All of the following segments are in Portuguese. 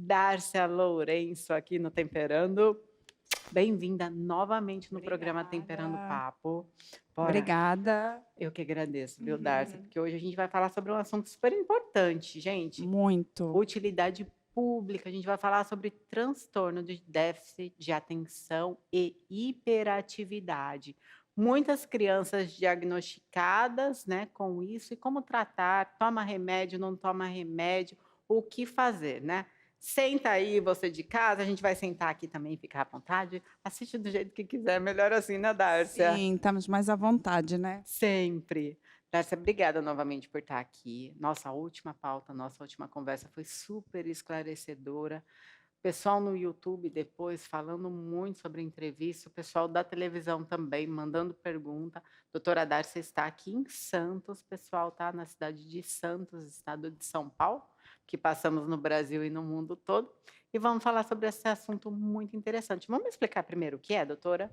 Dárcia Lourenço aqui no Temperando. Bem-vinda novamente no programa Temperando Obrigada. Papo. Bora, Obrigada. eu que agradeço, viu, Dárcia? Porque hoje a gente vai falar sobre um assunto super importante, gente. Muito. Utilidade pública. A gente vai falar sobre transtorno de déficit de atenção e hiperatividade. Muitas crianças diagnosticadas, né, com isso e como tratar, toma remédio, não toma remédio, o que fazer, né? Senta aí, você de casa, a gente vai sentar aqui também, ficar à vontade. Assiste do jeito que quiser, melhor assim, né, Dárcia? Sim, estamos mais à vontade, né? Sempre. Dárcia, obrigada novamente por estar aqui. Nossa última pauta, nossa última conversa foi super esclarecedora. Pessoal no YouTube depois falando muito sobre a entrevista, o pessoal da televisão também mandando pergunta. Doutora Dárcia está aqui em Santos, pessoal, tá? Na cidade de Santos, estado de São Paulo, que passamos no Brasil e no mundo todo. E vamos falar sobre esse assunto muito interessante. Vamos explicar primeiro o que é, doutora?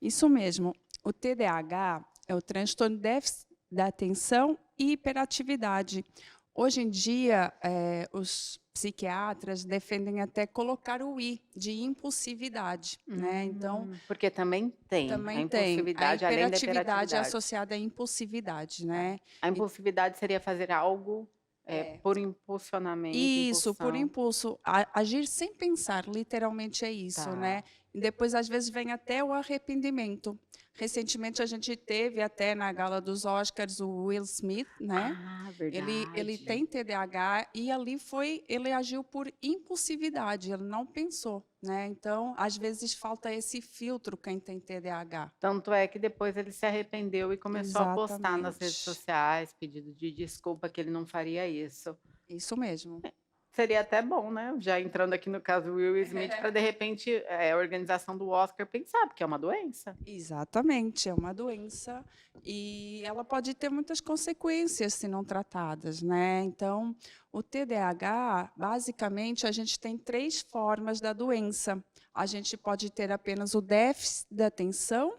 Isso mesmo. O TDAH é o transtorno de déficit da atenção e hiperatividade. Hoje em dia, os psiquiatras defendem até colocar o I de impulsividade, né? Então, Porque também tem a também tem a impulsividade, além da hiperatividade hiperatividade. associada à impulsividade, Tá. né? A impulsividade seria fazer algo E, por impulsionamento, Isso, por impulsão. impulso, agir sem pensar, literalmente é isso, né. Tá. E depois, às vezes, vem até o arrependimento. Recentemente, a gente teve até na gala dos Oscars o Will Smith, né, Ah, ele verdade. tem TDAH e ali ele agiu por impulsividade, ele não pensou, né. Então, às vezes, falta esse filtro quem tem TDAH. Tanto é que depois ele se arrependeu e começou a postar nas redes Exatamente, sociais, pedido de desculpa que ele não faria isso. isso mesmo. Seria até bom, né, já entrando aqui no caso Will Smith, para de repente, a organização do Oscar pensar, porque é uma doença. Exatamente, é uma doença e ela pode ter muitas consequências se não tratadas, né. Então, o TDAH, basicamente, a gente tem 3 formas da doença. A gente pode ter apenas o déficit da atenção,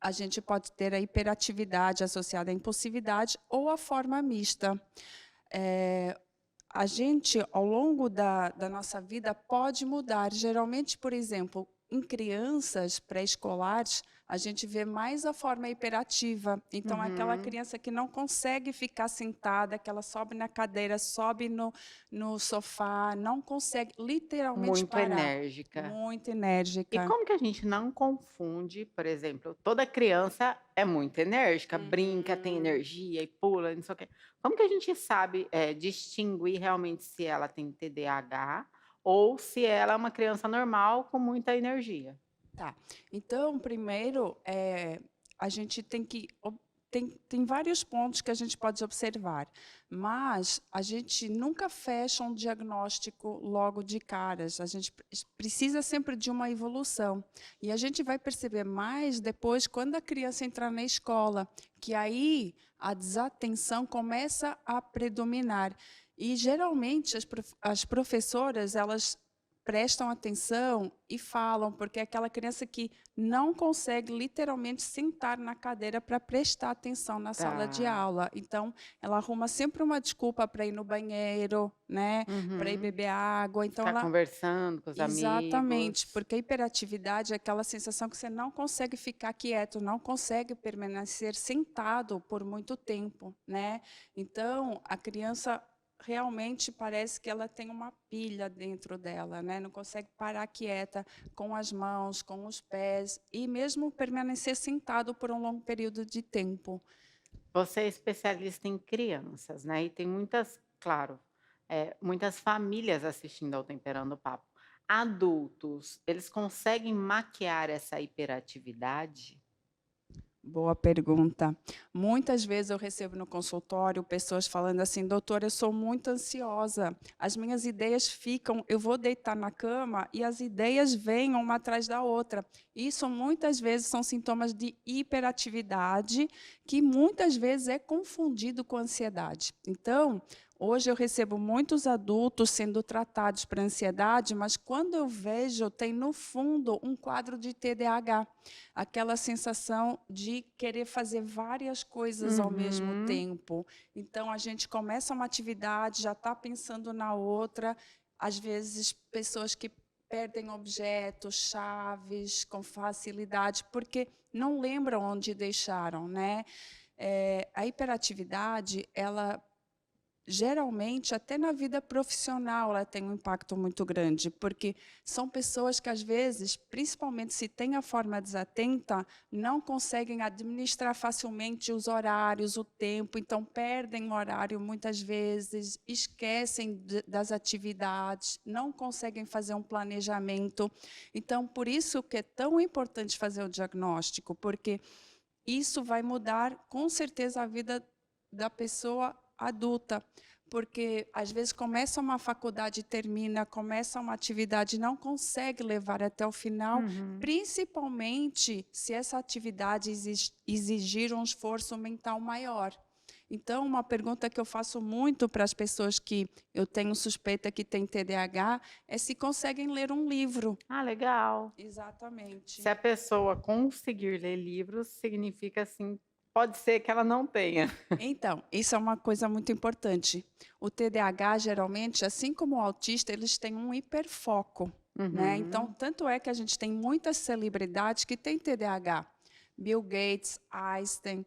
a gente pode ter a hiperatividade associada à impulsividade ou a forma mista. Eh, a gente, ao longo da nossa vida, pode mudar. Geralmente, por exemplo, em crianças pré-escolares, a gente vê mais a forma hiperativa. Então, é aquela Uhum. criança que não consegue ficar sentada, que ela sobe na cadeira, sobe no sofá, não consegue literalmente Muito parar. enérgica. Muito E enérgica. como que a gente não confunde, por exemplo, toda criança é muito enérgica, brinca, tem Uhum. energia e pula, não sei o quê. Como que a gente sabe, distinguir realmente se ela tem TDAH ou se ela é uma criança normal com muita energia? Tá. Então, primeiro, a gente tem que tem vários pontos que a gente pode observar, mas a gente nunca fecha um diagnóstico logo de caras, a gente precisa sempre de uma evolução. E a gente vai perceber mais depois quando a criança entrar na escola, que aí a desatenção começa a predominar. E geralmente as professoras, elas prestam atenção e falam, porque é aquela criança que não consegue literalmente sentar na cadeira para prestar atenção na sala de Tá. aula. Então, ela arruma sempre uma desculpa para ir no banheiro, né, para ir Uhum. beber água. Então Ficar ela conversando com os exatamente, amigos. porque a hiperatividade é aquela sensação que você não consegue ficar quieto, não consegue permanecer sentado por muito tempo, né. Então, a criança realmente parece que ela tem uma pilha dentro dela, né, não consegue parar quieta com as mãos, com os pés e mesmo permanecer sentado por um longo período de tempo. Você é especialista em crianças, né, e tem muitas, claro, muitas famílias assistindo ao Temperando o Papo. Adultos, eles conseguem maquiar essa hiperatividade? Boa pergunta. Muitas vezes eu recebo no consultório pessoas falando assim: "Doutora, eu sou muito ansiosa. As minhas ideias ficam eu vou deitar na cama e as ideias vêm uma atrás da outra". Isso muitas vezes são sintomas de hiperatividade, que muitas vezes é confundido com ansiedade. Então, hoje eu recebo muitos adultos sendo tratados para ansiedade, mas quando eu vejo, tem no fundo um quadro de TDAH. Aquela sensação de querer fazer várias coisas ao mesmo Uhum. tempo. Então a gente começa uma atividade, já está pensando na outra, às vezes, pessoas que perdem objetos, chaves com facilidade, porque não lembram onde deixaram, né? A hiperatividade, ela geralmente, até na vida profissional, ela tem um impacto muito grande, porque são pessoas que, às vezes, principalmente se têm a forma desatenta, não conseguem administrar facilmente os horários, o tempo, então perdem o horário muitas vezes, esquecem das atividades, não conseguem fazer um planejamento. Então, por isso que é tão importante fazer o diagnóstico, porque isso vai mudar, com certeza, a vida da pessoa adulta, porque às vezes começa uma faculdade e termina, começa uma atividade e não consegue levar até o final, Uhum. principalmente se essa atividade exigir um esforço mental maior. Então, uma pergunta que eu faço muito para as pessoas que eu tenho suspeita que têm TDAH é se conseguem ler um livro. Ah, legal. Exatamente. Se a pessoa conseguir ler livros, significa assim, pode ser que ela não tenha. Então, isso é uma coisa muito importante. O TDAH, geralmente, assim como o autista, eles têm um hiperfoco, né? Então, Uhum. tanto é que a gente tem muitas celebridades que têm TDAH. Bill Gates, Einstein,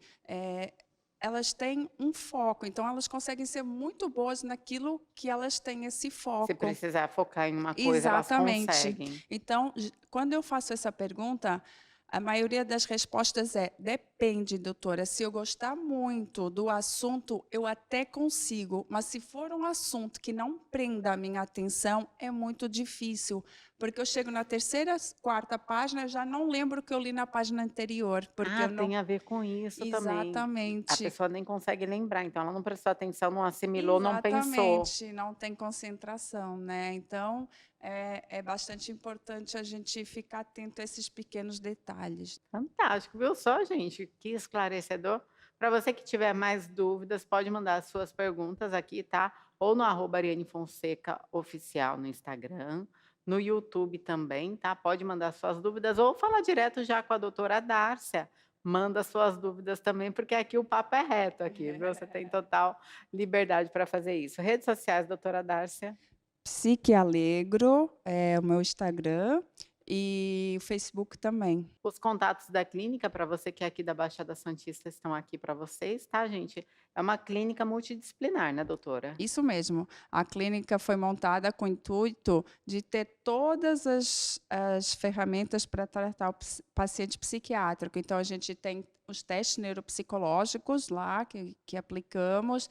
elas têm um foco, então elas conseguem ser muito boas naquilo que elas têm esse Se foco. precisar focar em uma coisa, elas Exatamente. conseguem. Então, quando eu faço essa pergunta, a maioria das respostas é: depende, doutora. Se eu gostar muito do assunto, eu até consigo, mas se for um assunto que não prenda a minha atenção, é muito difícil, porque eu chego na terceira, quarta página, eu já não lembro o que eu li na página anterior, porque Ah, eu não. tem a ver com isso também. A Exatamente. pessoa nem consegue lembrar, então ela não prestou atenção, não assimilou, não pensou. Exatamente, não tem concentração, né. Então, é bastante importante a gente ficar atento a esses pequenos detalhes. Fantástico, viu só, gente? Que esclarecedor. Para você que tiver mais dúvidas, pode mandar as suas perguntas aqui, tá? Ou no arroba Ariane Fonseca Oficial no Instagram, no YouTube também, tá? Pode mandar suas dúvidas ou falar direto já com a doutora Dárcia. Manda suas dúvidas também, porque aqui o papo é reto aqui, viu? Você tem total liberdade para fazer isso. Redes sociais, doutora Dárcia. Psique Alegro é o meu Instagram e o Facebook também. Os contatos da clínica, para você que é aqui da Baixada Santista, estão aqui para vocês, tá, gente? É uma clínica multidisciplinar, né, doutora? Isso mesmo. A clínica foi montada com o intuito de ter todas as ferramentas para tratar o paciente psiquiátrico. Então, a gente tem os testes neuropsicológicos lá que aplicamos,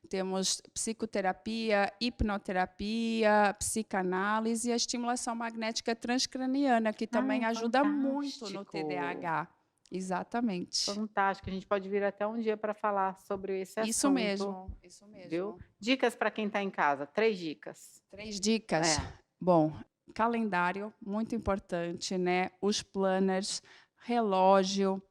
temos psicoterapia, hipnoterapia, psicanálise e a estimulação magnética transcraniana, que também Ai, ajuda muito no fantástico! TDAH. Exatamente. Fantástico, a gente pode vir até um dia para falar sobre esse Isso assunto, mesmo, isso viu? mesmo. Dicas para quem está em casa, 3 dicas. 3 dicas. É. Bom, calendário, muito importante, né, os planners, relógio,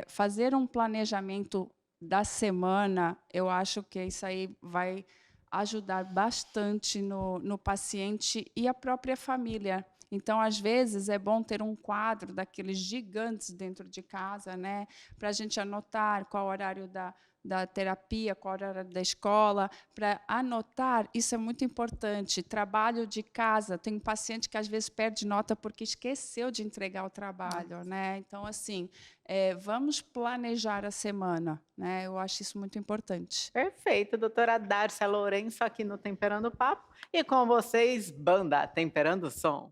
fazer um planejamento da semana, eu acho que isso aí vai ajudar bastante no paciente e a própria família. Então, às vezes, é bom ter um quadro daqueles gigantes dentro de casa, né, pra gente anotar qual o horário da terapia, qual o horário da escola, para anotar, isso é muito importante. Trabalho de casa, tem um paciente que às vezes perde nota porque esqueceu de entregar o trabalho, Nossa. né. Então, assim, vamos planejar a semana, né, eu acho isso muito importante. Perfeito, doutora Dárcia Lourenço aqui no Temperando o Papo. E com vocês, banda Temperando o Som.